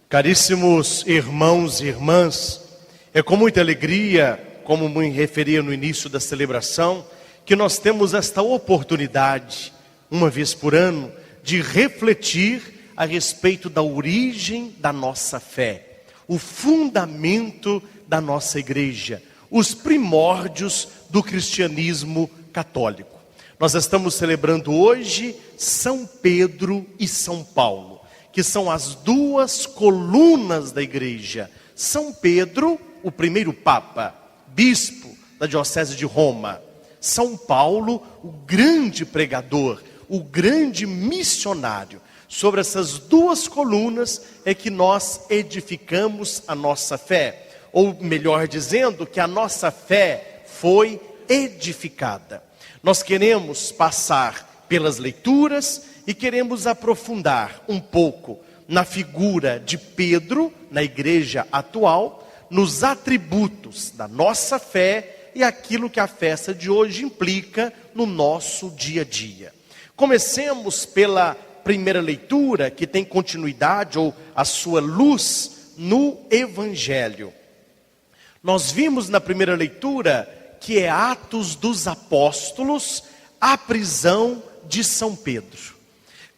Caríssimos irmãos e irmãs, é com muita alegria, como me referia no início da celebração, que nós temos esta oportunidade, uma vez por ano, de refletir a respeito da origem da nossa fé, o fundamento da nossa igreja, os primórdios do cristianismo católico. Nós estamos celebrando hoje São Pedro e São Paulo, que são as duas colunas da igreja. São Pedro, o primeiro Papa, bispo da Diocese de Roma. São Paulo, o grande pregador, o grande missionário. Sobre essas duas colunas é que nós edificamos a nossa fé. Ou melhor dizendo, que a nossa fé foi edificada. Nós queremos passar pelas leituras e queremos aprofundar um pouco na figura de Pedro, na igreja atual, nos atributos da nossa fé e aquilo que a festa de hoje implica no nosso dia a dia. Comecemos pela primeira leitura, que tem continuidade ou a sua luz no Evangelho. Nós vimos na primeira leitura que é Atos dos Apóstolos, a prisão de São Pedro.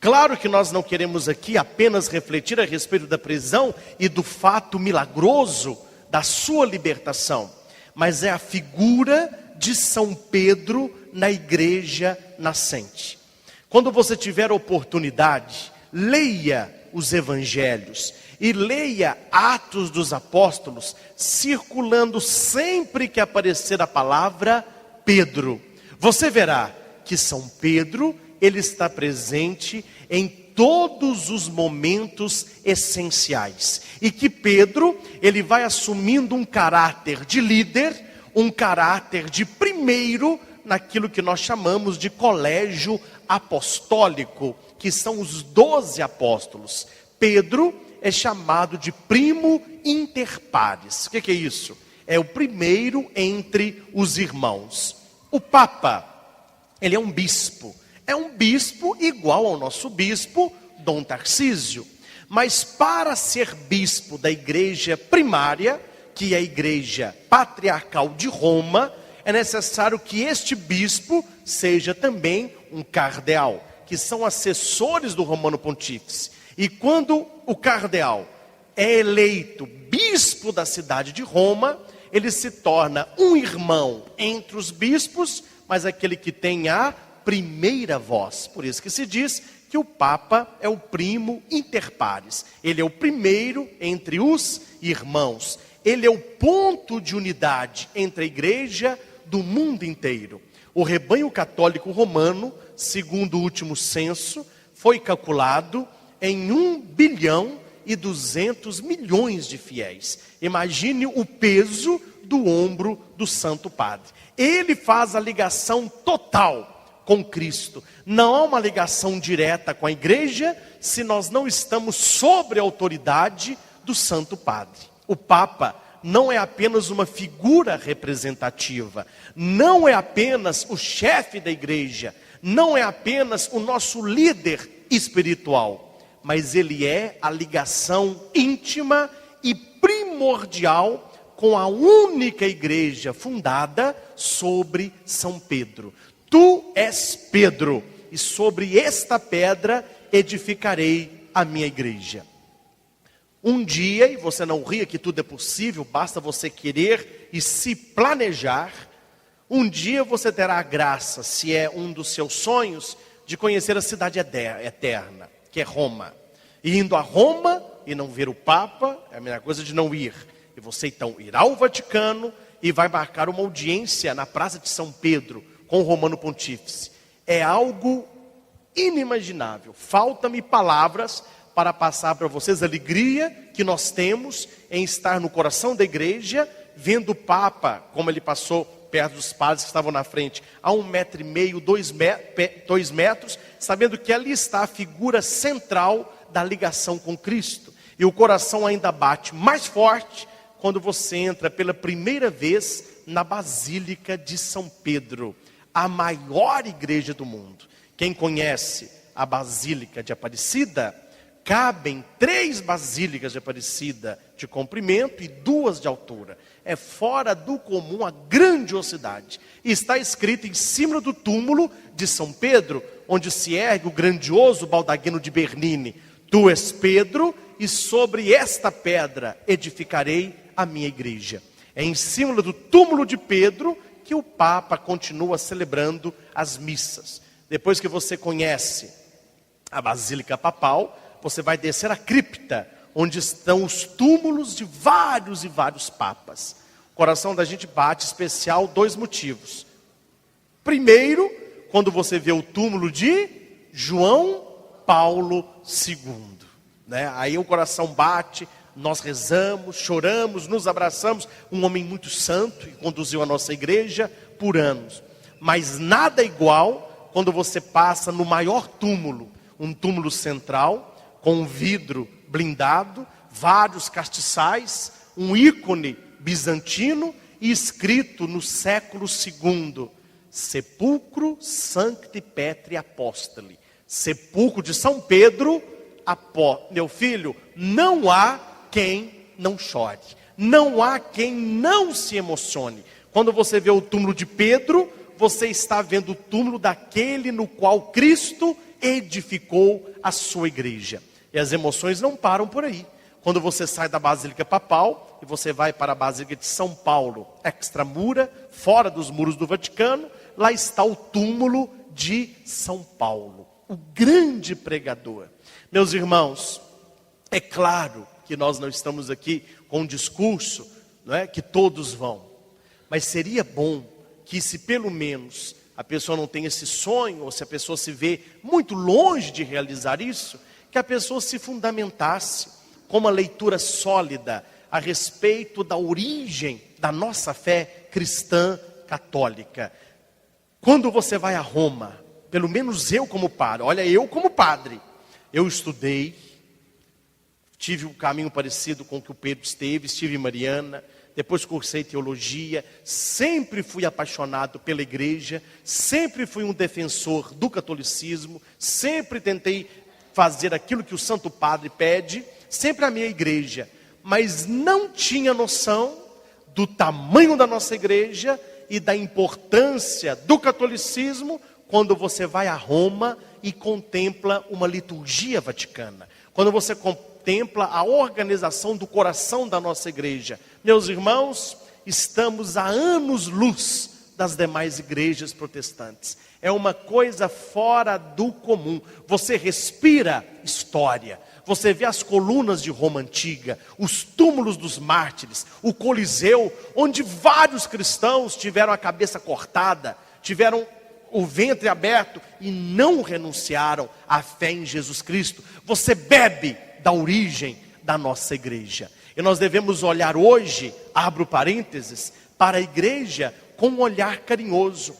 Claro que nós não queremos aqui apenas refletir a respeito da prisão e do fato milagroso da sua libertação, mas é a figura de São Pedro na igreja nascente. Quando você tiver oportunidade, leia os evangelhos e leia Atos dos Apóstolos, circulando sempre que aparecer a palavra Pedro. Você verá que São Pedro, ele está presente em todos os momentos essenciais. E que Pedro, ele vai assumindo um caráter de líder, um caráter de primeiro, naquilo que nós chamamos de colégio apostólico, que são os 12 apóstolos. Pedro é chamado de primo inter pares. O que é isso? É o primeiro entre os irmãos. O Papa, ele é um bispo. É um bispo igual ao nosso bispo, Dom Tarcísio. Mas para ser bispo da igreja primária, que é a igreja patriarcal de Roma, é necessário que este bispo seja também um cardeal, que são assessores do Romano Pontífice. E quando o cardeal é eleito bispo da cidade de Roma, ele se torna um irmão entre os bispos, mas aquele que tem a primeira voz. Por isso que se diz que o Papa é o primo inter pares. Ele é o primeiro entre os irmãos. Ele é o ponto de unidade entre a igreja do mundo inteiro. O rebanho católico romano, segundo o último censo, foi calculado em 1,2 bilhão de fiéis. Imagine o peso do ombro do Santo Padre. Ele faz a ligação total com Cristo. Não há uma ligação direta com a igreja se nós não estamos sob a autoridade do Santo Padre. O Papa não é apenas uma figura representativa, não é apenas o chefe da igreja, não é apenas o nosso líder espiritual, mas ele é a ligação íntima e primordial com a única igreja fundada sobre São Pedro. Tu és Pedro, e sobre esta pedra edificarei a minha igreja. Um dia, e você não ria que tudo é possível, basta você querer e se planejar, um dia você terá a graça, se é um dos seus sonhos, de conhecer a cidade eterna, que é Roma. E indo a Roma e não ver o Papa, é a mesma coisa de não ir. E você então irá ao Vaticano e vai marcar uma audiência na Praça de São Pedro, com o Romano Pontífice. É algo inimaginável. Faltam-me palavras para passar para vocês a alegria que nós temos em estar no coração da igreja, vendo o Papa, como ele passou perto dos padres que estavam na frente, a 1,5 m, 2 metros, sabendo que ali está a figura central da ligação com Cristo. E o coração ainda bate mais forte quando você entra pela primeira vez na Basílica de São Pedro, a maior igreja do mundo. Quem conhece a Basílica de Aparecida, cabem 3 basílicas de Aparecida de comprimento e 2 de altura. É fora do comum a grandiosidade. E está escrito em cima do túmulo de São Pedro, onde se ergue o grandioso baldaquino de Bernini: Tu és Pedro, e sobre esta pedra edificarei a minha igreja. É em cima do túmulo de Pedro que o Papa continua celebrando as missas. Depois que você conhece a Basílica Papal, você vai descer a cripta, onde estão os túmulos de vários e vários papas. O coração da gente bate especial, 2 motivos. Primeiro, quando você vê o túmulo de João Paulo II, né? Aí o coração bate, nós rezamos, choramos, nos abraçamos. Um homem muito santo, que conduziu a nossa igreja por anos. Mas nada igual quando você passa no maior túmulo, um túmulo central, com um vidro blindado, vários castiçais, um ícone bizantino e escrito no século II: Sepulcro Sancti Petri Apostoli. Sepulcro de São Pedro, meu filho, não há quem não chore, não há quem não se emocione. Quando você vê o túmulo de Pedro, você está vendo o túmulo daquele no qual Cristo edificou a sua igreja. E as emoções não param por aí. Quando você sai da Basílica Papal e você vai para a Basílica de São Paulo, extramura, fora dos muros do Vaticano, lá está o túmulo de São Paulo, o grande pregador. Meus irmãos, é claro que nós não estamos aqui com um discurso, não é, que todos vão. Mas seria bom que, se pelo menos a pessoa não tem esse sonho, ou se a pessoa se vê muito longe de realizar isso, que a pessoa se fundamentasse com uma leitura sólida a respeito da origem da nossa fé cristã católica. Quando você vai a Roma, pelo menos eu como padre, olha, eu como padre, eu estudei, tive um caminho parecido com o que o Pedro estive em Mariana, depois cursei teologia, sempre fui apaixonado pela igreja, sempre fui um defensor do catolicismo, sempre tentei fazer aquilo que o Santo Padre pede, sempre amei a igreja, mas não tinha noção do tamanho da nossa igreja e da importância do catolicismo quando você vai a Roma e contempla uma liturgia vaticana, quando você contempla a organização do coração da nossa igreja. Meus irmãos, estamos a anos-luz das demais igrejas protestantes. É uma coisa fora do comum. Você respira história. Você vê as colunas de Roma antiga, os túmulos dos mártires, o Coliseu, onde vários cristãos tiveram a cabeça cortada, tiveram o ventre aberto e não renunciaram à fé em Jesus Cristo. Você bebe da origem da nossa igreja. E nós devemos olhar hoje, abro parênteses, para a igreja com um olhar carinhoso.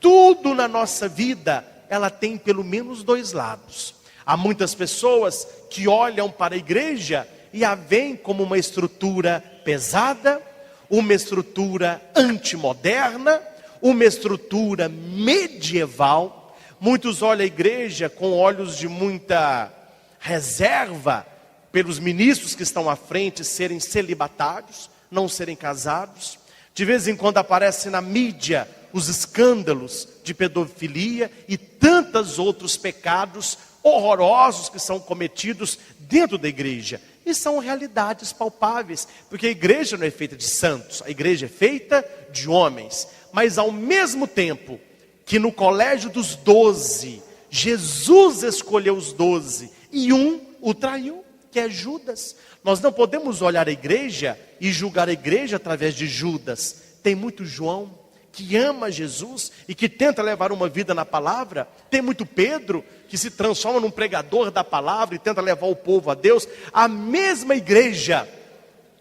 Tudo na nossa vida, ela tem pelo menos 2 lados. Há muitas pessoas que olham para a igreja e a veem como uma estrutura pesada, uma estrutura antimoderna, uma estrutura medieval. Muitos olham a igreja com olhos de muita reserva, pelos ministros que estão à frente serem celibatários, não serem casados. De vez em quando aparece na mídia os escândalos de pedofilia e tantos outros pecados horrorosos que são cometidos dentro da igreja. E são realidades palpáveis, porque a igreja não é feita de santos, a igreja é feita de homens. Mas ao mesmo tempo que no colégio dos 12, Jesus escolheu os 12 e um o traiu, que é Judas. Nós não podemos olhar a igreja e julgar a igreja através de Judas. Tem muito João que ama Jesus e que tenta levar uma vida na palavra. Tem muito Pedro que se transforma num pregador da palavra e tenta levar o povo a Deus. A mesma igreja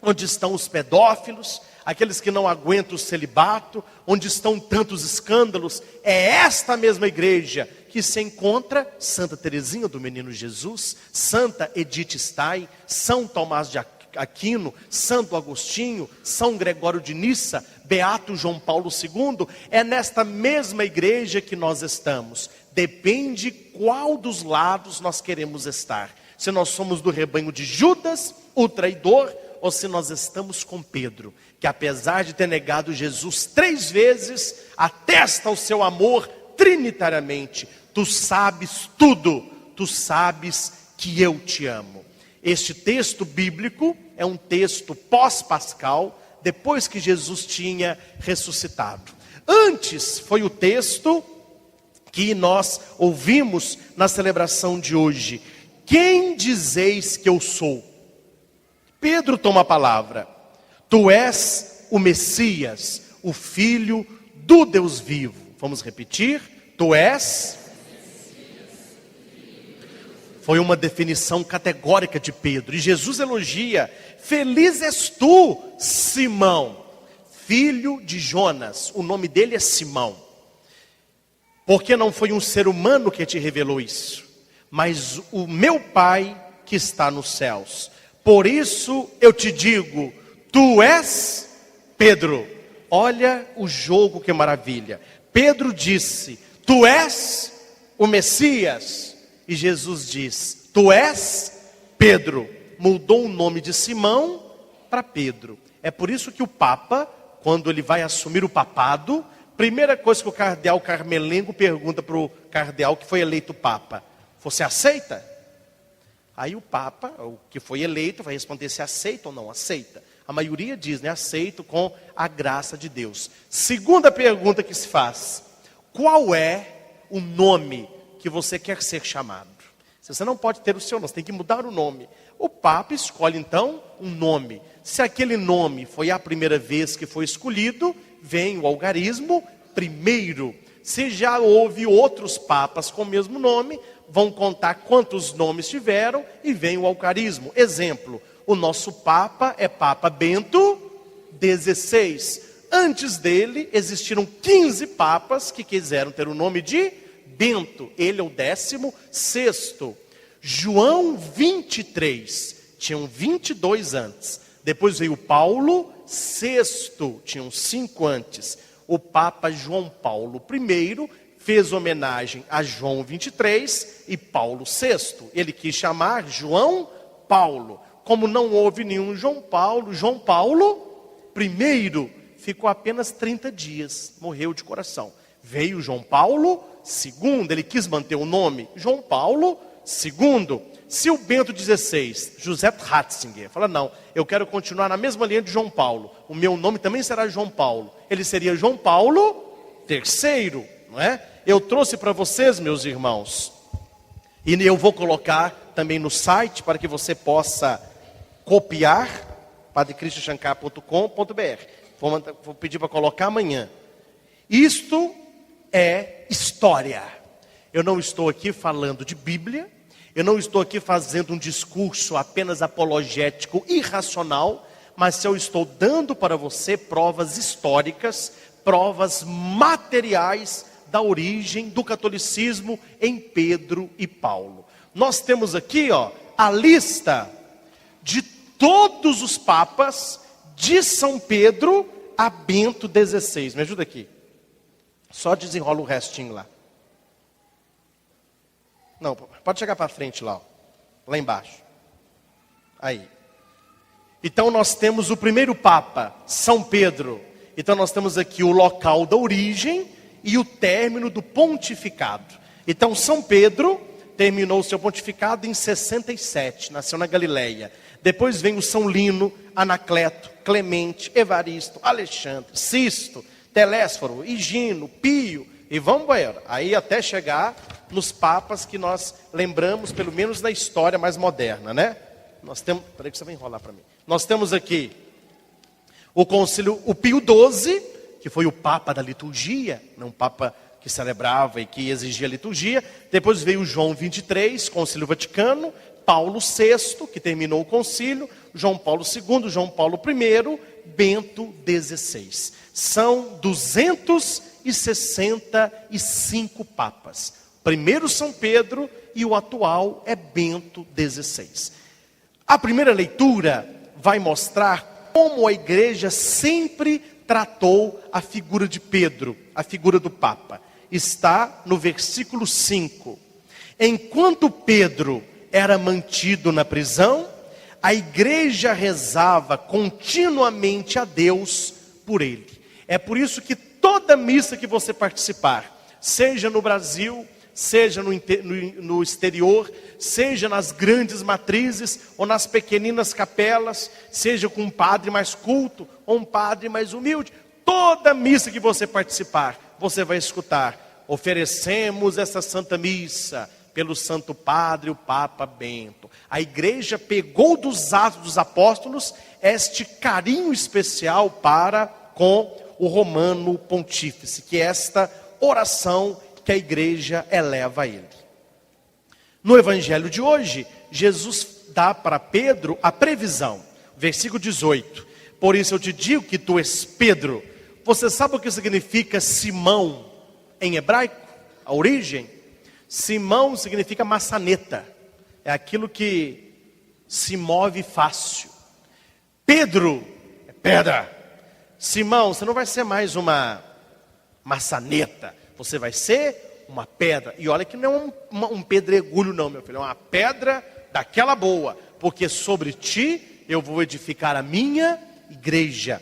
onde estão os pedófilos, aqueles que não aguentam o celibato, onde estão tantos escândalos. É esta mesma igreja que se encontra Santa Teresinha do Menino Jesus, Santa Edith Stein, São Tomás de Aquino, Santo Agostinho, São Gregório de Nissa, Beato João Paulo II. É nesta mesma igreja que nós estamos. Depende qual dos lados nós queremos estar. Se nós somos do rebanho de Judas, o traidor, ou se nós estamos com Pedro, que apesar de ter negado Jesus 3 vezes, atesta o seu amor trinitariamente. Tu sabes tudo, tu sabes que eu te amo. Este texto bíblico é um texto pós-pascal, depois que Jesus tinha ressuscitado. Antes foi o texto que nós ouvimos na celebração de hoje. Quem dizeis que eu sou? Pedro toma a palavra. Tu és o Messias, o Filho do Deus vivo. Vamos repetir? Tu és. Foi uma definição categórica de Pedro. E Jesus elogia: feliz és tu, Simão, filho de Jonas. O nome dele é Simão. Porque não foi um ser humano que te revelou isso, mas o meu Pai que está nos céus. Por isso eu te digo, tu és Pedro. Olha o jogo, que maravilha. Pedro disse, tu és o Messias. E Jesus diz, tu és Pedro. Mudou o nome de Simão para Pedro. É por isso que o Papa, quando ele vai assumir o papado, primeira coisa que o cardeal Carmelengo pergunta para o cardeal que foi eleito Papa: você aceita? Aí o Papa, o que foi eleito, vai responder se aceita ou não aceita. A maioria diz, né, aceito com a graça de Deus. Segunda pergunta que se faz: qual é o nome que você quer ser chamado? Você não pode ter o seu nome, você tem que mudar o nome. O Papa escolhe então um nome. Se aquele nome foi a primeira vez que foi escolhido, vem o algarismo primeiro. Se já houve outros papas com o mesmo nome, vão contar quantos nomes tiveram e vem o algarismo. Exemplo, o nosso Papa é Papa Bento XVI. Antes dele existiram 15 papas que quiseram ter o nome de Bento. Ele é o 16º. João 23, tinham 22 antes. Depois veio Paulo VI, tinham 5 antes. O Papa João Paulo I fez homenagem a João 23 e Paulo VI. Ele quis chamar João Paulo. Como não houve nenhum João Paulo I ficou apenas 30 dias, morreu de coração. Veio João Paulo II, ele quis manter o nome João Paulo II. Se o Bento XVI, José Ratzinger, fala, não, eu quero continuar na mesma linha de João Paulo, o meu nome também será João Paulo, ele seria João Paulo III, não é? Eu trouxe para vocês, meus irmãos, e eu vou colocar também no site para que você possa copiar, padrecristianchancar.com.br. Vou pedir para colocar amanhã. Isto é história. Eu não estou aqui falando de Bíblia, eu não estou aqui fazendo um discurso apenas apologético irracional, mas eu estou dando para você provas históricas, provas materiais da origem do catolicismo em Pedro e Paulo. Nós temos aqui, a lista de todos os papas de São Pedro a Bento XVI. Me ajuda aqui. Só desenrola o restinho lá. Não, pode chegar para frente lá, lá embaixo. Aí. Então nós temos o primeiro Papa, São Pedro. Então nós temos aqui o local da origem e o término do pontificado. Então São Pedro terminou o seu pontificado em 67, nasceu na Galileia. Depois vem o São Lino, Anacleto, Clemente, Evaristo, Alexandre, Sisto, Telésforo, Higino, Pio, e vamos embora. Aí até chegar nos papas que nós lembramos, pelo menos na história mais moderna, né? Nós temos, peraí que você vai enrolar para mim. Nós temos aqui o concílio, o Pio XII, que foi o papa da liturgia, um papa que celebrava e que exigia liturgia. Depois veio João 23, concílio Vaticano, Paulo VI, que terminou o concílio, João Paulo II, João Paulo I, Bento XVI. São 265 papas. Primeiro São Pedro e o atual é Bento XVI. A primeira leitura vai mostrar como a igreja sempre tratou a figura de Pedro, a figura do Papa. Está no versículo 5. Enquanto Pedro era mantido na prisão, a igreja rezava continuamente a Deus por ele. É por isso que toda missa que você participar, seja no Brasil, seja no exterior, seja nas grandes matrizes ou nas pequeninas capelas, seja com um padre mais culto ou um padre mais humilde, toda missa que você participar, você vai escutar: oferecemos essa Santa Missa pelo Santo Padre, o Papa Bento. A igreja pegou dos Atos dos Apóstolos este carinho especial para com o Romano Pontífice, que é esta oração que a igreja eleva a ele. No evangelho de hoje, Jesus dá para Pedro a previsão. Versículo 18. Por isso eu te digo que tu és Pedro. Você sabe o que significa Simão em hebraico? A origem? Simão significa maçaneta. É aquilo que se move fácil. Pedro é pedra. Simão, você não vai ser mais uma maçaneta. Você vai ser uma pedra. E olha que não é um pedregulho não, meu filho. É uma pedra daquela boa. Porque sobre ti eu vou edificar a minha igreja.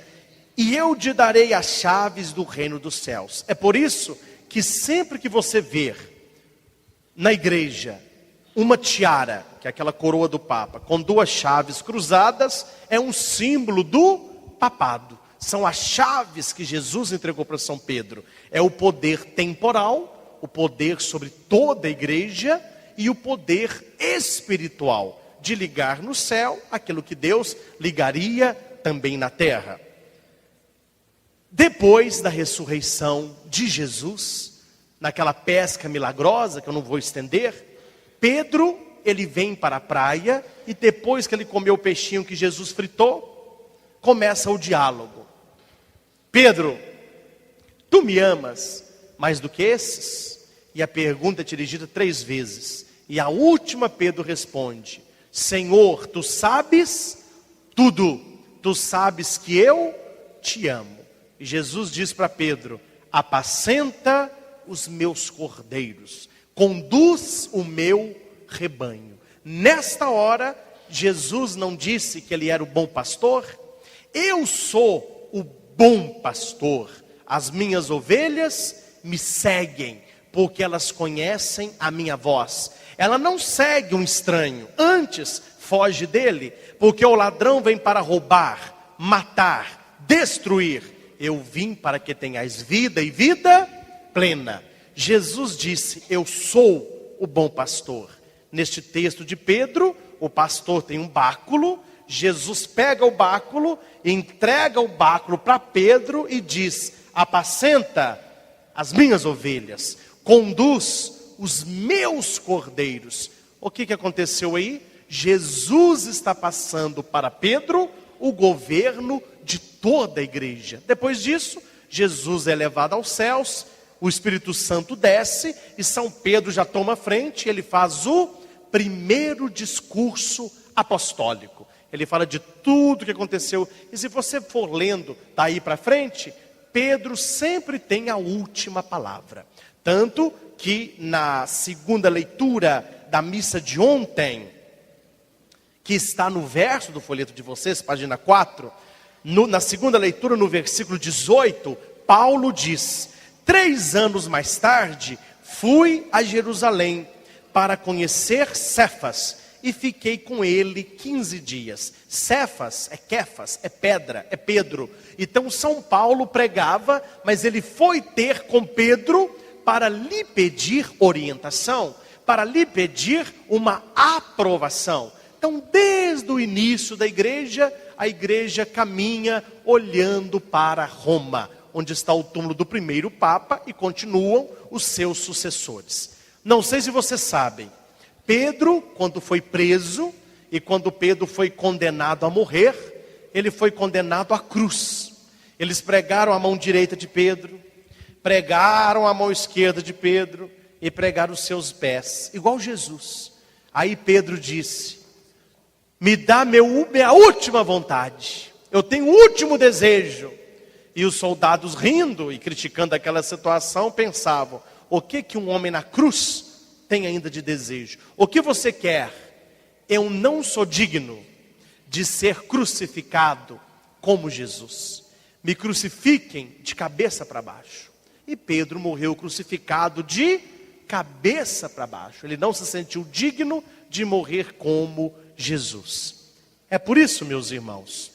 E eu te darei as chaves do reino dos céus. É por isso que sempre que você ver na igreja uma tiara, que é aquela coroa do Papa, com duas chaves cruzadas, é um símbolo do papado. São as chaves que Jesus entregou para São Pedro. É o poder temporal, o poder sobre toda a igreja e o poder espiritual de ligar no céu aquilo que Deus ligaria também na terra. Depois da ressurreição de Jesus, naquela pesca milagrosa que eu não vou estender, Pedro, ele vem para a praia e depois que ele comeu o peixinho que Jesus fritou, começa o diálogo. Pedro, tu me amas mais do que esses? E a pergunta é dirigida 3 vezes. E a última Pedro responde: Senhor, tu sabes tudo. Tu sabes que eu te amo. E Jesus diz para Pedro: apacenta os meus cordeiros, conduz o meu rebanho. Nesta hora, Jesus não disse que ele era o bom pastor? Eu sou o bom pastor, as minhas ovelhas me seguem, porque elas conhecem a minha voz. Ela não segue um estranho, antes foge dele, porque o ladrão vem para roubar, matar, destruir. Eu vim para que tenhais vida e vida plena. Jesus disse: eu sou o bom pastor. Neste texto de Pedro, o pastor tem um báculo. Jesus pega o báculo, entrega o báculo para Pedro e diz: apacenta as minhas ovelhas, conduz os meus cordeiros. O que aconteceu aí? Jesus está passando para Pedro o governo de toda a igreja. Depois disso, Jesus é levado aos céus, o Espírito Santo desce e São Pedro já toma frente. Ele faz o primeiro discurso apostólico. Ele fala de tudo que aconteceu. E se você for lendo daí para frente, Pedro sempre tem a última palavra. Tanto que na segunda leitura da missa de ontem, que está no verso do folheto de vocês, página 4, na segunda leitura, no versículo 18, Paulo diz: 3 anos mais tarde, fui a Jerusalém para conhecer Cefas, e fiquei com ele 15 dias. Cefas é Kefas, é pedra, é Pedro. Então São Paulo pregava, mas ele foi ter com Pedro para lhe pedir orientação, para lhe pedir uma aprovação. Então, desde o início da igreja, a igreja caminha olhando para Roma, onde está o túmulo do primeiro Papa e continuam os seus sucessores. Não sei se vocês sabem, Pedro, quando foi preso e quando Pedro foi condenado a morrer, ele foi condenado à cruz. Eles pregaram a mão direita de Pedro, pregaram a mão esquerda de Pedro e pregaram os seus pés, igual Jesus. Aí Pedro disse: me dá minha última vontade, eu tenho o último desejo. E os soldados, rindo e criticando aquela situação, pensavam: o que um homem na cruz tem ainda de desejo? O que você quer? Eu não sou digno de ser crucificado como Jesus. Me crucifiquem de cabeça para baixo. E Pedro morreu crucificado de cabeça para baixo. Ele não se sentiu digno de morrer como Jesus. É por isso, meus irmãos,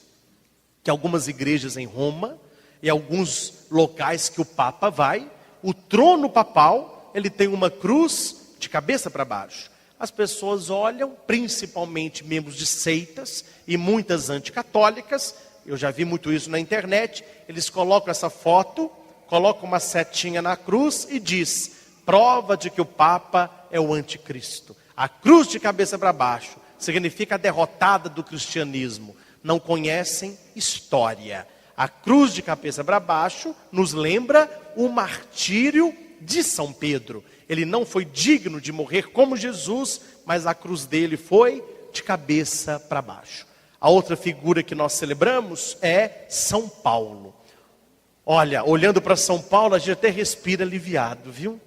que algumas igrejas em Roma e alguns locais que o Papa vai, o trono papal, ele tem uma cruz de cabeça para baixo. As pessoas olham, principalmente membros de seitas e muitas anticatólicas, eu já vi muito isso na internet, eles colocam essa foto, colocam uma setinha na cruz e diz: prova de que o Papa é o anticristo. A cruz de cabeça para baixo significa a derrotada do cristianismo. Não conhecem história. A cruz de cabeça para baixo nos lembra o martírio de São Pedro. Ele não foi digno de morrer como Jesus, mas a cruz dele foi de cabeça para baixo. A outra figura que nós celebramos é São Paulo. Olha, olhando para São Paulo, a gente até respira aliviado, viu?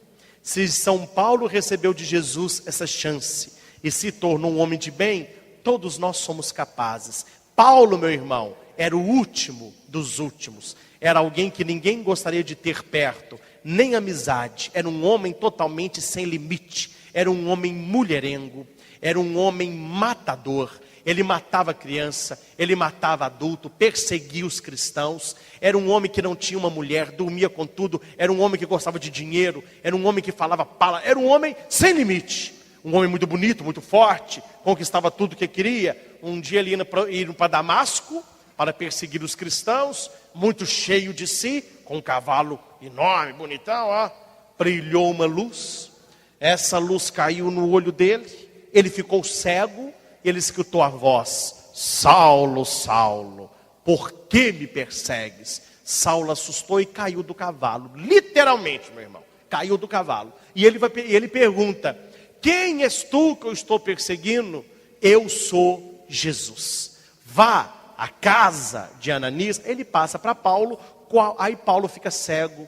Se São Paulo recebeu de Jesus essa chance e se tornou um homem de bem, todos nós somos capazes. Paulo, meu irmão, era o último dos últimos. Era alguém que ninguém gostaria de ter perto, nem amizade. Era um homem totalmente sem limite. Era um homem mulherengo. Era um homem matador. Ele matava criança, ele matava adulto, perseguia os cristãos. Era um homem que não tinha uma mulher, dormia com tudo. Era um homem que gostava de dinheiro. Era um homem que falava palavras. Era um homem sem limite. Um homem muito bonito, muito forte, conquistava tudo que queria. Um dia ele ia para Damasco para perseguir os cristãos, muito cheio de si, com um cavalo enorme, bonitão, ó. Brilhou uma luz. Essa luz caiu no olho dele. Ele ficou cego. Ele escutou a voz: Saulo, Saulo, por que me persegues? Saulo assustou e caiu do cavalo. Literalmente, meu irmão, caiu do cavalo. E ele pergunta: quem és tu que eu estou perseguindo? Eu sou Jesus. Vá à casa de Ananias. Ele passa para Paulo. Aí Paulo fica cego.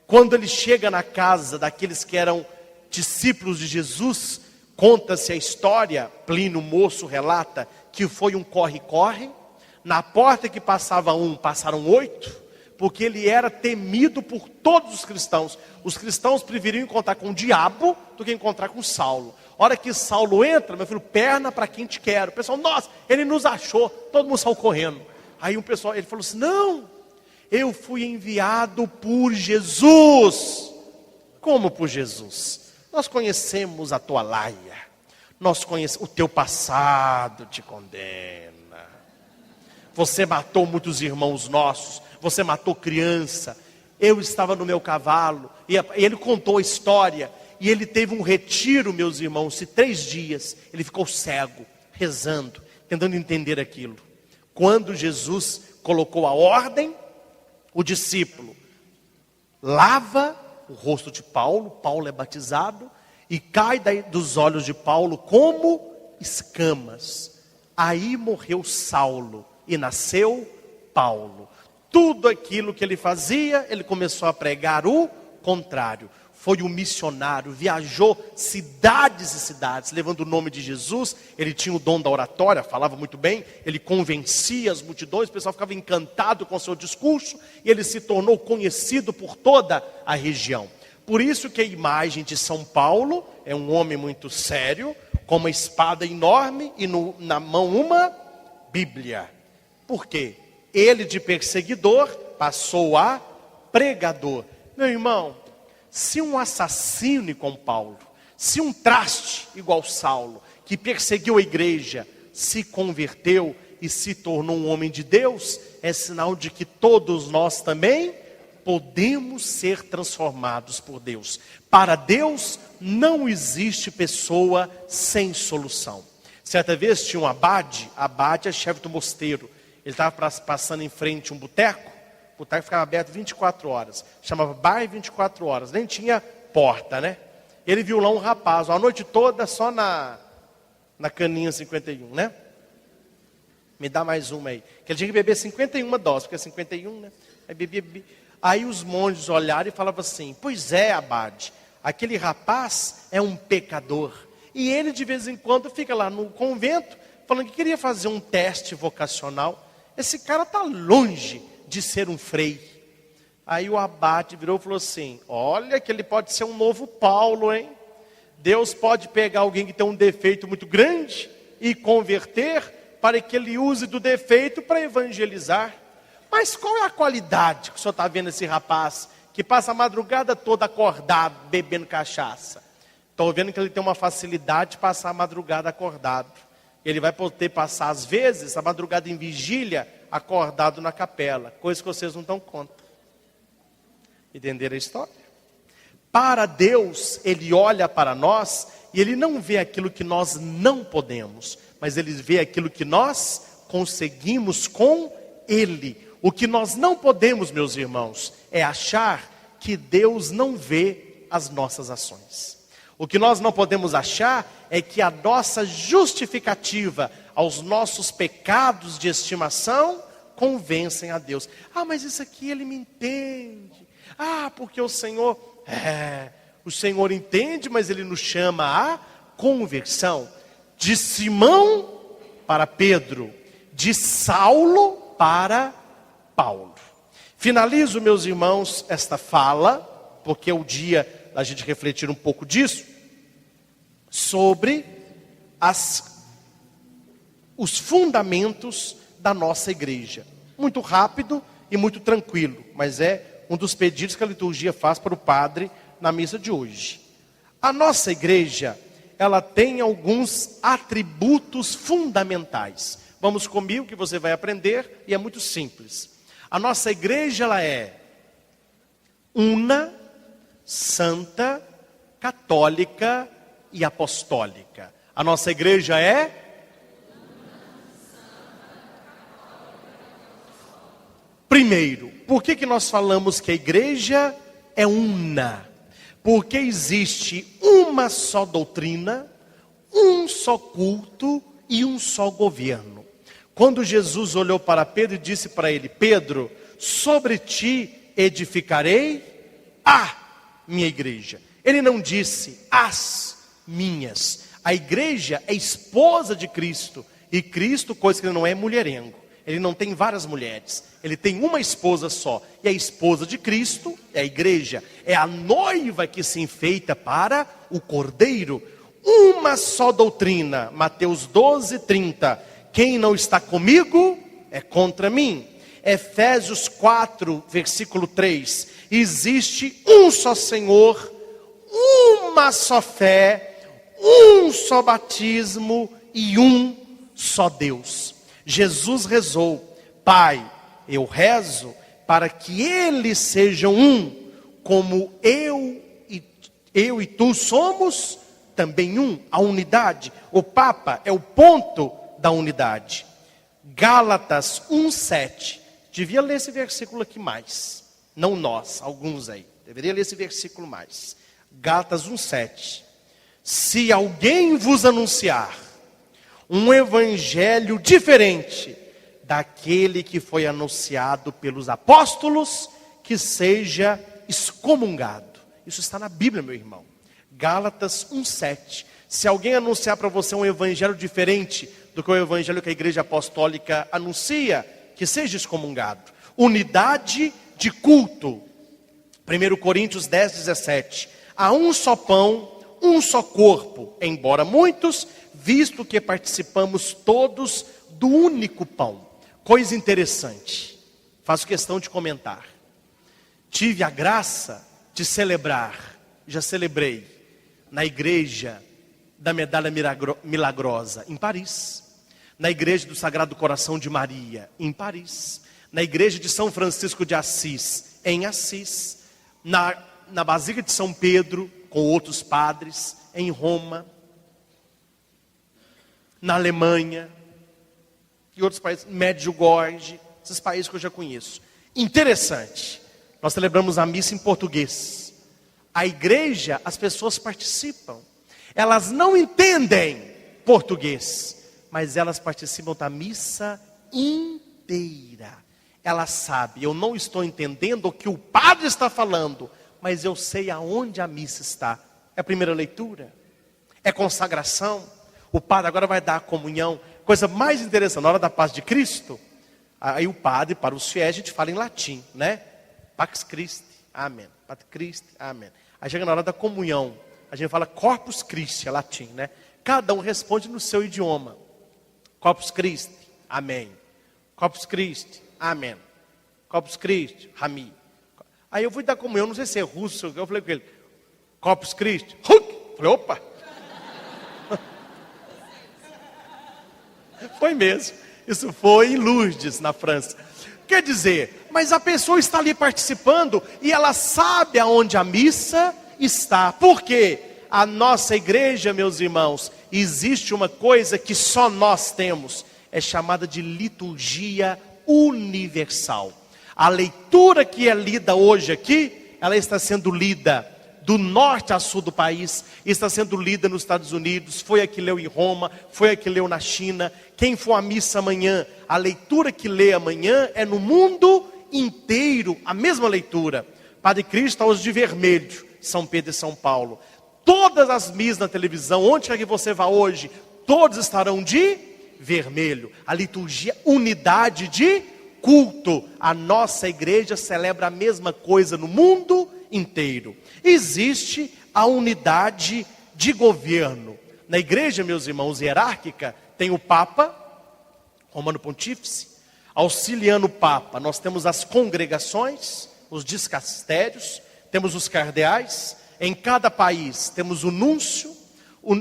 Quando ele chega na casa daqueles que eram discípulos de Jesus, conta-se a história, Plínio Moço relata que foi um corre-corre. Na porta que passava um, passaram 8, porque ele era temido por todos os cristãos. Os cristãos preferiam encontrar com o diabo do que encontrar com Saulo. A hora que Saulo entra, meu filho, perna para quem te quer. O pessoal: nossa, ele nos achou. Todo mundo saiu correndo. Aí o pessoal, ele falou assim: não, eu fui enviado por Jesus. Como por Jesus? Nós conhecemos a tua laia, nós conhecemos, o teu passado te condena. Você matou muitos irmãos nossos, você matou criança. Eu estava no meu cavalo, e ele contou a história, e ele teve um retiro, meus irmãos, de 3 dias. Ele ficou cego, rezando, tentando entender aquilo. Quando Jesus colocou a ordem, o discípulo lava o rosto de Paulo. Paulo é batizado e cai dos olhos de Paulo como escamas. Aí morreu Saulo e nasceu Paulo. Tudo aquilo que ele fazia, ele começou a pregar o contrário. Foi um missionário, viajou cidades e cidades, levando o nome de Jesus. Ele tinha o dom da oratória, falava muito bem, ele convencia as multidões, o pessoal ficava encantado com o seu discurso, e ele se tornou conhecido por toda a região. Por isso que a imagem de São Paulo é um homem muito sério, com uma espada enorme e na mão uma Bíblia. Por quê? Ele de perseguidor passou a pregador. Meu irmão, se um assassino como Paulo, se um traste igual Saulo, que perseguiu a igreja, se converteu e se tornou um homem de Deus, é sinal de que todos nós também podemos ser transformados por Deus. Para Deus não existe pessoa sem solução. Certa vez tinha um abade é chefe do mosteiro. Ele estava passando em frente a um boteco. O boteco ficava aberto 24 horas. Chamava Bar 24 horas. Nem tinha porta, né? Ele viu lá um rapaz, a noite toda só na caninha 51, né? Me dá mais uma aí. Que ele tinha que beber 51 doses, porque é 51, né? Aí bebia. Aí os monges olharam e falavam assim: pois é, abade, aquele rapaz é um pecador. E ele de vez em quando fica lá no convento, falando que queria fazer um teste vocacional. Esse cara está longe de ser um frei. Aí o abade virou e falou assim: olha que ele pode ser um novo Paulo, hein? Deus pode pegar alguém que tem um defeito muito grande e converter, para que ele use do defeito para evangelizar. Mas qual é a qualidade que o senhor está vendo esse rapaz que passa a madrugada toda acordado, bebendo cachaça? Estou vendo que ele tem uma facilidade de passar a madrugada acordado. Ele vai poder passar, às vezes, a madrugada em vigília, acordado na capela. Coisa que vocês não dão conta. Entenderam a história? Para Deus, Ele olha para nós e Ele não vê aquilo que nós não podemos, mas Ele vê aquilo que nós conseguimos com Ele. O que nós não podemos, meus irmãos, é achar que Deus não vê as nossas ações. O que nós não podemos achar é que a nossa justificativa aos nossos pecados de estimação convencem a Deus. Ah, mas isso aqui Ele me entende. Ah, porque o Senhor entende, mas Ele nos chama à conversão. De Simão para Pedro, de Saulo para Paulo. Finalizo, meus irmãos, esta fala, porque é o dia da gente refletir um pouco disso, sobre os fundamentos da nossa igreja. Muito rápido e muito tranquilo, mas é um dos pedidos que a liturgia faz para o padre na missa de hoje. A nossa igreja, ela tem alguns atributos fundamentais. Vamos comigo que você vai aprender, e é muito simples. A nossa igreja, ela é una, santa, católica e apostólica. A nossa igreja é primeiro, por que nós falamos que a igreja é una? Porque existe uma só doutrina, um só culto e um só governo. Quando Jesus olhou para Pedro e disse para ele: Pedro, sobre ti edificarei a minha igreja. Ele não disse as minhas. A igreja é esposa de Cristo. E Cristo, coisa que ele não é mulherengo. Ele não tem várias mulheres. Ele tem uma esposa só. E a esposa de Cristo é a igreja. É a noiva que se enfeita para o cordeiro. Uma só doutrina. Mateus 12:30. Quem não está comigo é contra mim. Efésios 4, versículo 3. Existe um só Senhor, uma só fé, um só batismo e um só Deus. Jesus rezou: Pai, eu rezo para que eles sejam um, como eu e tu somos também um. A unidade. O Papa é o ponto da unidade. Gálatas 1:7. Devia ler esse versículo aqui mais. Não nós, alguns aí. Deveria ler esse versículo mais. Gálatas 1:7. Se alguém vos anunciar um evangelho diferente daquele que foi anunciado pelos apóstolos, que seja excomungado. Isso está na Bíblia, meu irmão. Gálatas 1:7. Se alguém anunciar para você um evangelho diferente do que o evangelho que a igreja apostólica anuncia, que seja excomungado. Unidade de culto. 1 Coríntios 10:17. Há um só pão, um só corpo, embora muitos, visto que participamos todos do único pão. Coisa interessante, faço questão de comentar. Tive a graça de celebrar, já celebrei, na igreja da Medalha Milagrosa, em Paris. Na igreja do Sagrado Coração de Maria, em Paris. Na igreja de São Francisco de Assis, em Assis. Na Basílica de São Pedro, com outros padres, em Roma. Na Alemanha. e outros países, Medjugorje, esses países que eu já conheço. Interessante, nós celebramos a missa em português. A igreja, as pessoas participam. Elas não entendem português, mas elas participam da missa inteira. Elas sabem, eu não estou entendendo o que o padre está falando, mas eu sei aonde a missa está. É a primeira leitura, é consagração. O padre agora vai dar a comunhão. Coisa mais interessante, na hora da paz de Cristo, aí o padre, para os fiéis, a gente fala em latim, né? Pax Christi, amém. Pax Christi, amém. Aí chega na hora da comunhão, a gente fala Corpus Christi, é latim, né? Cada um responde no seu idioma. Corpus Christi, amém. Corpus Christi, amém. Corpus Christi, Rami. Aí eu fui dar comunhão, não sei se é russo, eu falei com ele, Corpus Christi, falei, opa. Foi mesmo, isso foi em Lourdes, na França. Quer dizer, mas a pessoa está ali participando e ela sabe aonde a missa está. Por quê? A nossa igreja, meus irmãos, existe uma coisa que só nós temos, é chamada de liturgia universal. A leitura que é lida hoje aqui, ela está sendo lida do norte a sul do país, está sendo lida nos Estados Unidos, foi a que leu em Roma, foi a que leu na China. Quem for à missa amanhã, a leitura que lê amanhã é no mundo inteiro, a mesma leitura. Padre Cristo está os de vermelho, São Pedro e São Paulo. Todas as missas na televisão, onde quer que você vá hoje, todos estarão de vermelho. A liturgia, unidade de culto. A nossa igreja celebra a mesma coisa no mundo inteiro. Existe a unidade de governo. Na igreja, meus irmãos, hierárquica, tem o Papa, Romano Pontífice, auxiliando o Papa. Nós temos as congregações, os dicastérios, temos os cardeais. Em cada país temos o núncio,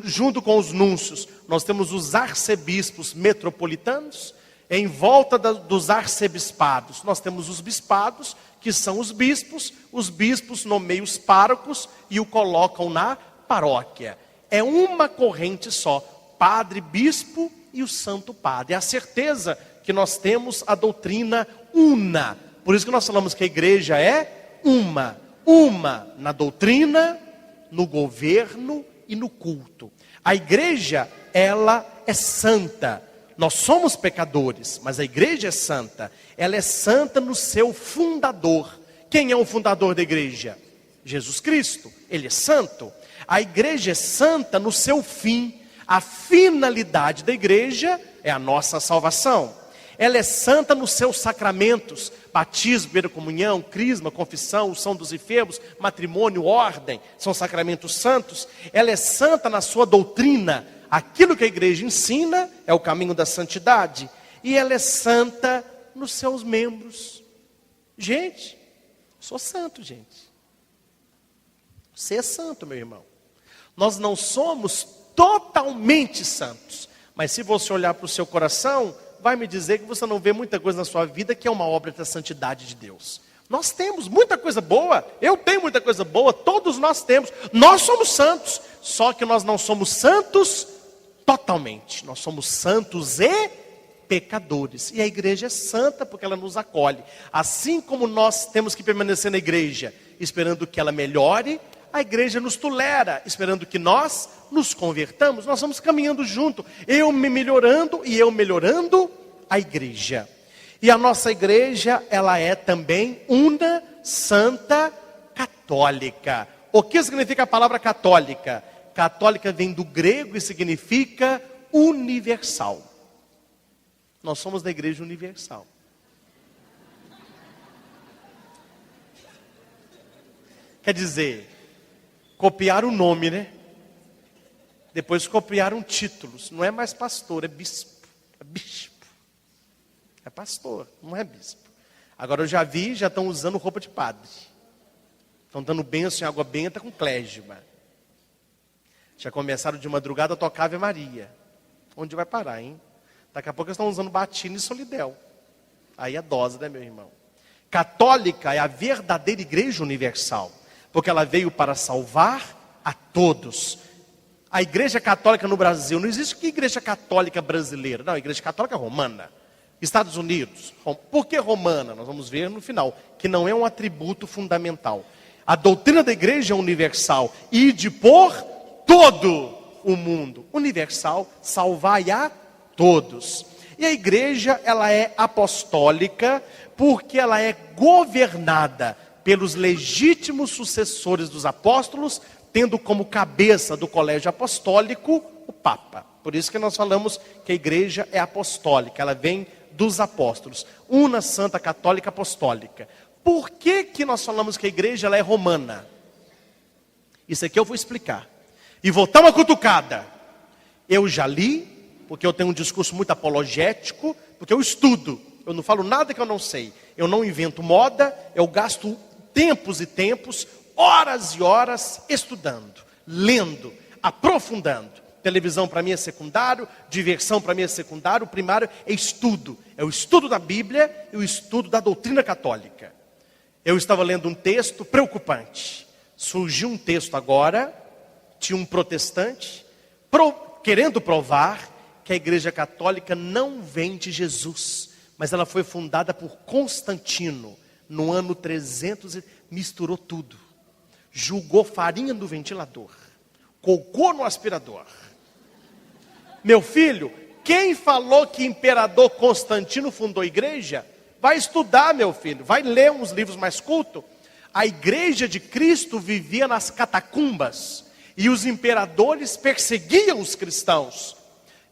junto com os núncios, nós temos os arcebispos metropolitanos. Em volta dos arcebispados, nós temos os bispados, que são os bispos nomeiam os párocos e o colocam na paróquia. É uma corrente só, padre, bispo e o santo padre. É a certeza que nós temos a doutrina una. Por isso que nós falamos que a igreja é uma na doutrina, no governo e no culto. A igreja, ela é santa. Nós somos pecadores, mas a igreja é santa. Ela é santa no seu fundador. Quem é o fundador da igreja? Jesus Cristo. Ele é santo. A igreja é santa no seu fim. A finalidade da igreja é a nossa salvação. Ela é santa nos seus sacramentos: batismo, primeira comunhão, crisma, confissão, unção dos enfermos, matrimônio, ordem, são sacramentos santos. Ela é santa na sua doutrina. Aquilo que a igreja ensina é o caminho da santidade. E ela é santa nos seus membros. Gente, sou santo, gente. Você é santo, meu irmão. Nós não somos totalmente santos. Mas se você olhar para o seu coração, vai me dizer que você não vê muita coisa na sua vida que é uma obra da santidade de Deus. Nós temos muita coisa boa, eu tenho muita coisa boa, todos nós temos. Nós somos santos, só que nós não somos santos totalmente. Nós somos santos e pecadores. E a igreja é santa porque ela nos acolhe. Assim como nós temos que permanecer na igreja, esperando que ela melhore, a igreja nos tolera, esperando que nós nos convertamos. Nós vamos caminhando junto, eu me melhorando e eu melhorando a igreja. E a nossa igreja, ela é também una, santa, católica. O que significa a palavra católica? Católica vem do grego e significa universal. Nós somos da igreja universal. Quer dizer, copiaram o nome, né? Depois copiaram títulos. Não é mais pastor, é bispo. É bispo. É pastor, não é bispo. Agora eu já estão usando roupa de padre. Estão dando bênção em água benta com clésima. Já começaram de madrugada a tocar Ave Maria. Onde vai parar, hein? Daqui a pouco eles estão usando batina e solidel. Aí é dose, né, meu irmão? Católica é a verdadeira igreja universal. Porque ela veio para salvar a todos. A igreja católica no Brasil, não existe que igreja católica brasileira. Não, a igreja católica romana. Estados Unidos. Por que romana? Nós vamos ver no final, que não é um atributo fundamental. A doutrina da igreja é universal, ide por todo o mundo. Universal, salvai a todos. E a igreja, ela é apostólica, porque ela é governada pelos legítimos sucessores dos apóstolos, tendo como cabeça do colégio apostólico o Papa. Por isso que nós falamos que a igreja é apostólica, ela vem dos apóstolos. Una, santa, católica, apostólica. Por que que nós falamos que a igreja ela é romana? Isso aqui eu vou explicar. E vou dar uma cutucada. Eu já li, porque eu tenho um discurso muito apologético, porque eu estudo. Eu não falo nada que eu não sei. Eu não invento moda, eu gasto tempos e tempos, horas e horas estudando, lendo, aprofundando. Televisão para mim é secundário, diversão para mim é secundário, o primário é estudo. É o estudo da Bíblia e o estudo da doutrina católica. Eu estava lendo um texto preocupante. Surgiu um texto agora, tinha um protestante, querendo provar que a igreja católica não vem de Jesus, mas ela foi fundada por Constantino, no ano 300, misturou tudo. Jogou farinha no ventilador, cocô no aspirador. Meu filho, quem falou que imperador Constantino fundou a igreja? Vai estudar, meu filho, vai ler uns livros mais cultos. A igreja de Cristo vivia nas catacumbas, e os imperadores perseguiam os cristãos.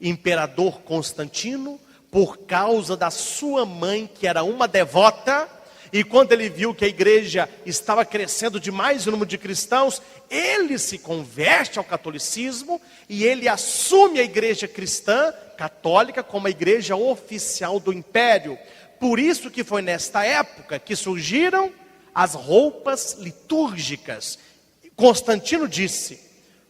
Imperador Constantino, por causa da sua mãe, que era uma devota, e quando ele viu que a igreja estava crescendo demais o número de cristãos, ele se converte ao catolicismo e ele assume a igreja cristã católica como a igreja oficial do império. Por isso que foi nesta época que surgiram as roupas litúrgicas. Constantino disse: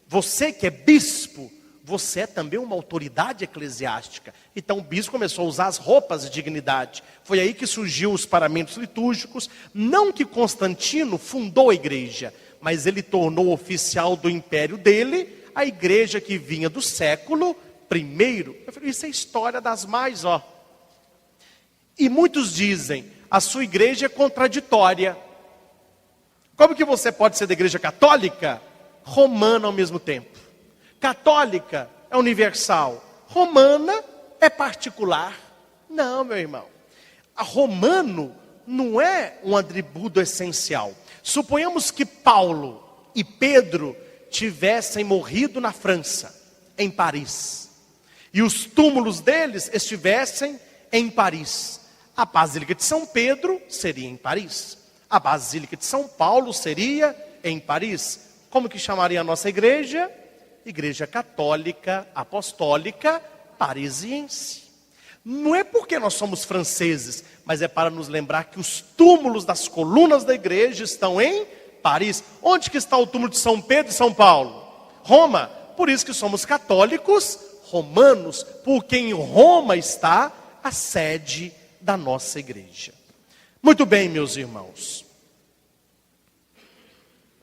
você que é bispo, você é também uma autoridade eclesiástica. Então o bispo começou a usar as roupas de dignidade. Foi aí que surgiu os paramentos litúrgicos. Não que Constantino fundou a igreja, mas ele tornou oficial do império dele a igreja que vinha do século I. Eu falei, isso é história das mais, ó. E muitos dizem, a sua igreja é contraditória. Como que você pode ser da igreja católica? Romana ao mesmo tempo. Católica é universal, romana é particular. Não, meu irmão. A romano não é um atributo essencial. Suponhamos que Paulo e Pedro tivessem morrido na França, em Paris, e os túmulos deles estivessem em Paris. A Basílica de São Pedro seria em Paris. A Basílica de São Paulo seria em Paris. Como que chamaria a nossa igreja? Igreja Católica Apostólica Parisiense. Não é porque nós somos franceses, mas é para nos lembrar que os túmulos das colunas da igreja estão em Paris. Onde que está o túmulo de São Pedro e São Paulo? Roma. Por isso que somos católicos romanos, porque em Roma está a sede da nossa igreja. Muito bem, meus irmãos.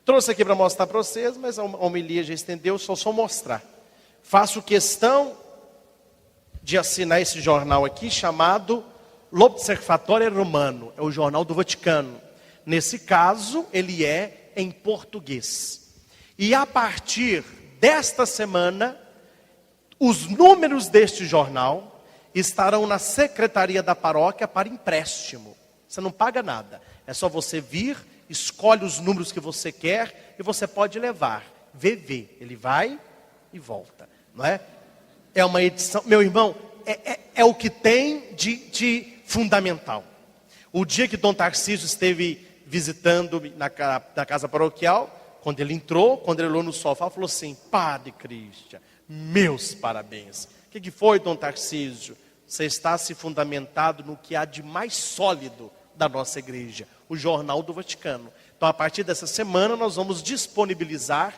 Trouxe aqui para mostrar para vocês, mas a homilia já estendeu, só mostrar. Faço questão de assinar esse jornal aqui, chamado L'Osservatore Romano. É o jornal do Vaticano. Nesse caso, ele é em português. E a partir desta semana, os números deste jornal estarão na secretaria da paróquia para empréstimo. Você não paga nada. É só você vir, escolhe os números que você quer e você pode levar. VV, ele vai e volta, não é? É uma edição, meu irmão, é o que tem de fundamental. O dia que Dom Tarcísio esteve visitando na casa paroquial, quando ele entrou, quando ele olhou no sofá, falou assim: Padre Cristian, meus parabéns. O que foi, Dom Tarcísio? Você está se fundamentado no que há de mais sólido da nossa igreja, o Jornal do Vaticano. Então, a partir dessa semana, nós vamos disponibilizar,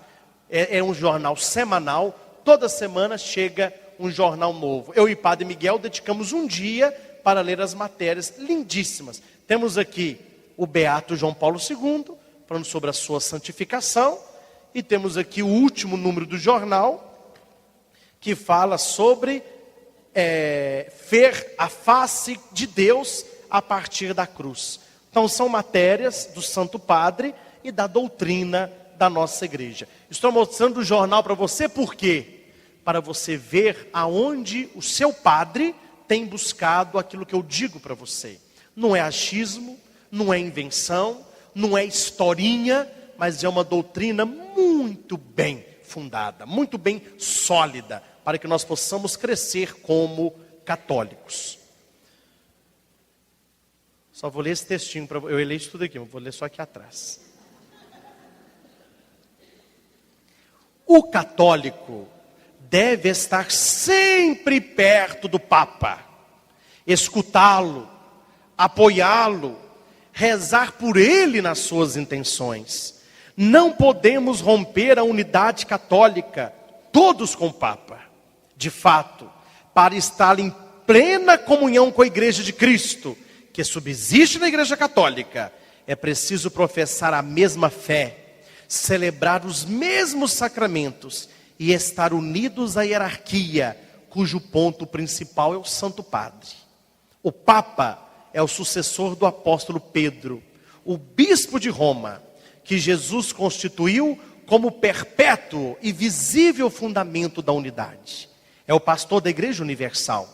é um jornal semanal, toda semana chega um jornal novo. Eu e Padre Miguel dedicamos um dia para ler as matérias lindíssimas. Temos aqui o Beato João Paulo II, falando sobre a sua santificação, e temos aqui o último número do jornal, que fala sobre ver a face de Deus a partir da cruz. Então são matérias do Santo Padre e da doutrina da nossa igreja. Estou mostrando o jornal para você por quê? Para você ver aonde o seu padre tem buscado aquilo que eu digo para você. Não é achismo, não é invenção, não é historinha, mas é uma doutrina muito bem fundada, muito bem sólida, para que nós possamos crescer como católicos. Só vou ler esse textinho, eu leio isso tudo aqui, mas vou ler só aqui atrás. O católico deve estar sempre perto do Papa, escutá-lo, apoiá-lo, rezar por ele nas suas intenções. Não podemos romper a unidade católica, todos com o Papa. De fato, para estar em plena comunhão com a Igreja de Cristo, que subsiste na Igreja Católica, é preciso professar a mesma fé, celebrar os mesmos sacramentos e estar unidos à hierarquia, cujo ponto principal é o Santo Padre. O Papa é o sucessor do apóstolo Pedro, o bispo de Roma, que Jesus constituiu como perpétuo e visível fundamento da unidade. É o pastor da Igreja Universal.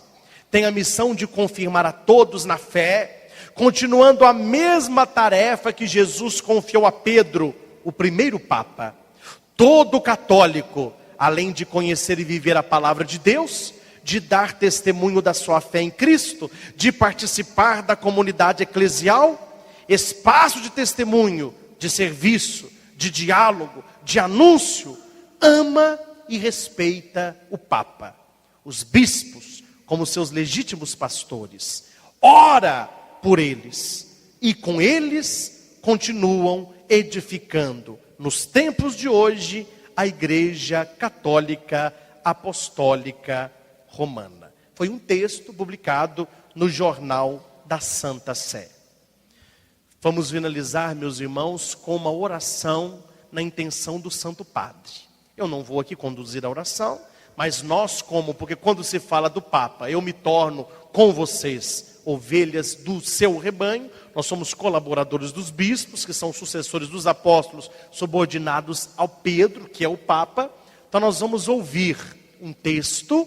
Tem a missão de confirmar a todos na fé, continuando a mesma tarefa que Jesus confiou a Pedro, o primeiro Papa. Todo católico, além de conhecer e viver a palavra de Deus, de dar testemunho da sua fé em Cristo, de participar da comunidade eclesial, espaço de testemunho, de serviço, de diálogo, de anúncio, ama e respeita o Papa, os bispos como seus legítimos pastores, ora por eles e com eles continuam edificando nos tempos de hoje a Igreja Católica Apostólica Romana. Foi um texto publicado no Jornal da Santa Sé. Vamos finalizar, meus irmãos, com uma oração na intenção do Santo Padre. Eu não vou aqui conduzir a oração, mas nós porque quando se fala do Papa, eu me torno com vocês ovelhas do seu rebanho, nós somos colaboradores dos bispos, que são sucessores dos apóstolos, subordinados ao Pedro, que é o Papa. Então nós vamos ouvir um texto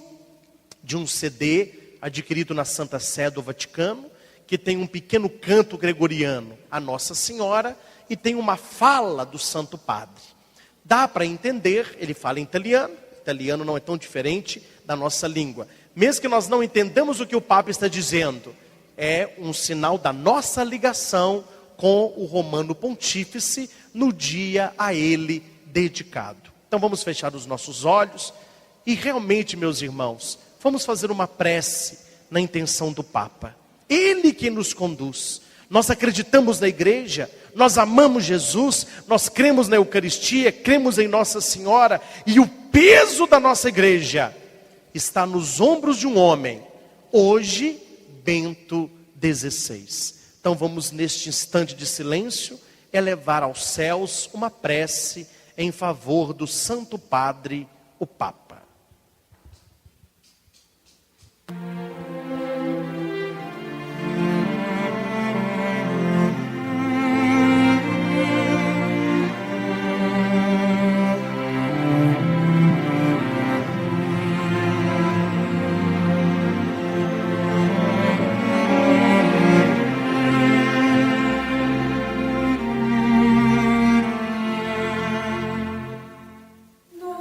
de um CD adquirido na Santa Sé do Vaticano, que tem um pequeno canto gregoriano a Nossa Senhora e tem uma fala do Santo Padre. Dá para entender, ele fala em italiano, italiano não é tão diferente da nossa língua. Mesmo que nós não entendamos o que o Papa está dizendo, é um sinal da nossa ligação com o Romano Pontífice no dia a ele dedicado. Então vamos fechar os nossos olhos e realmente, meus irmãos, vamos fazer uma prece na intenção do Papa. Ele que nos conduz. Nós acreditamos na igreja, nós amamos Jesus, nós cremos na Eucaristia, cremos em Nossa Senhora, e o peso da nossa igreja está nos ombros de um homem, hoje, Bento XVI. Então vamos neste instante de silêncio, elevar aos céus uma prece em favor do Santo Padre, o Papa. No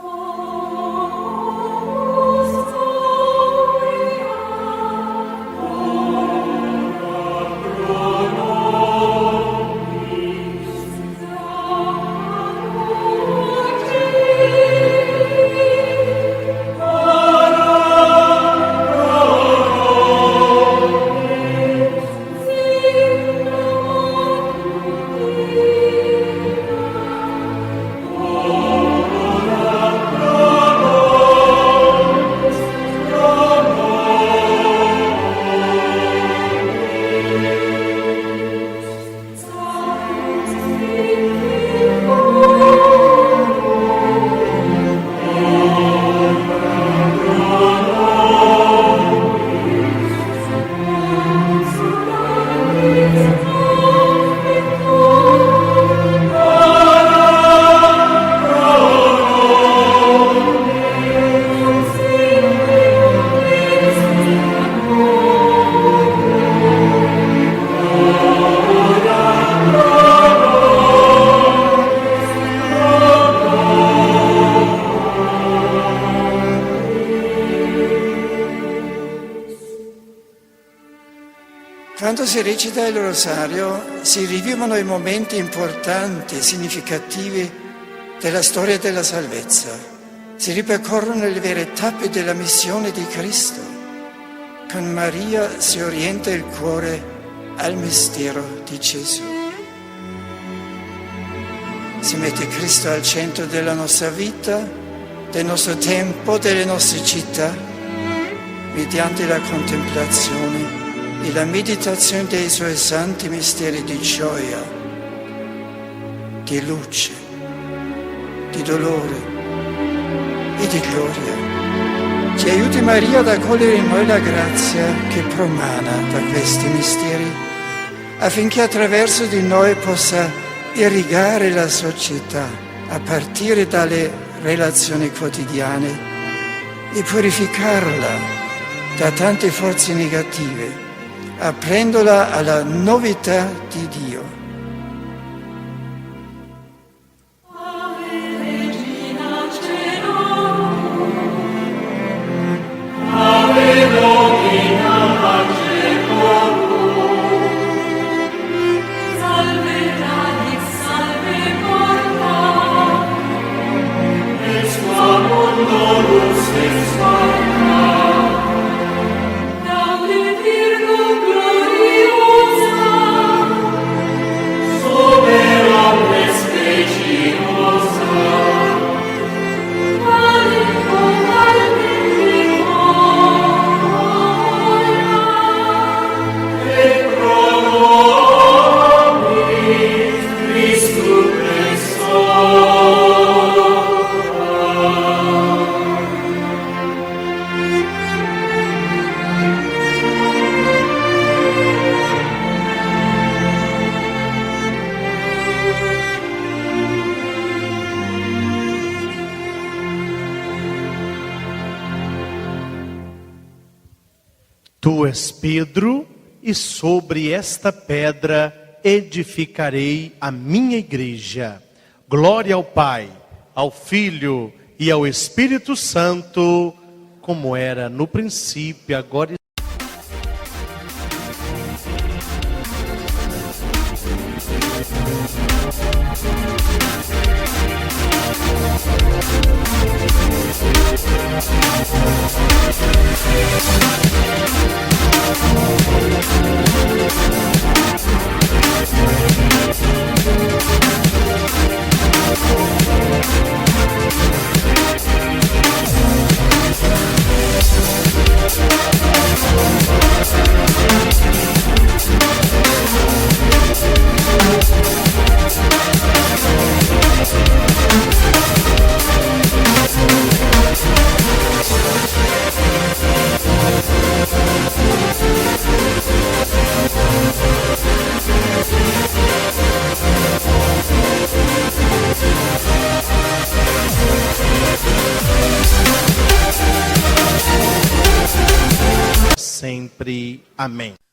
Quando si recita il rosario si rivivono i momenti importanti, significativi della storia della salvezza. Si ripercorrono le vere tappe della missione di Cristo. Con Maria si orienta il cuore al mistero di Gesù. Si mette Cristo al centro della nostra vita, del nostro tempo, delle nostre città, mediante la contemplazione e la meditazione dei suoi santi misteri di gioia, di luce, di dolore e di gloria. Ci aiuti Maria ad accogliere in noi la grazia che promana da questi misteri, affinché attraverso di noi possa irrigare la società a partire dalle relazioni quotidiane e purificarla da tante forze negative, aprendola alla novità di Dio. Ave Regina Caelorum, Ave Domina Caelorum, Salve Radix, Salve Porta, et sua mundo lux exalta. Tu és Pedro, e sobre esta pedra edificarei a minha igreja. Glória ao Pai, ao Filho e ao Espírito Santo, como era no princípio, agora e sempre. Amém.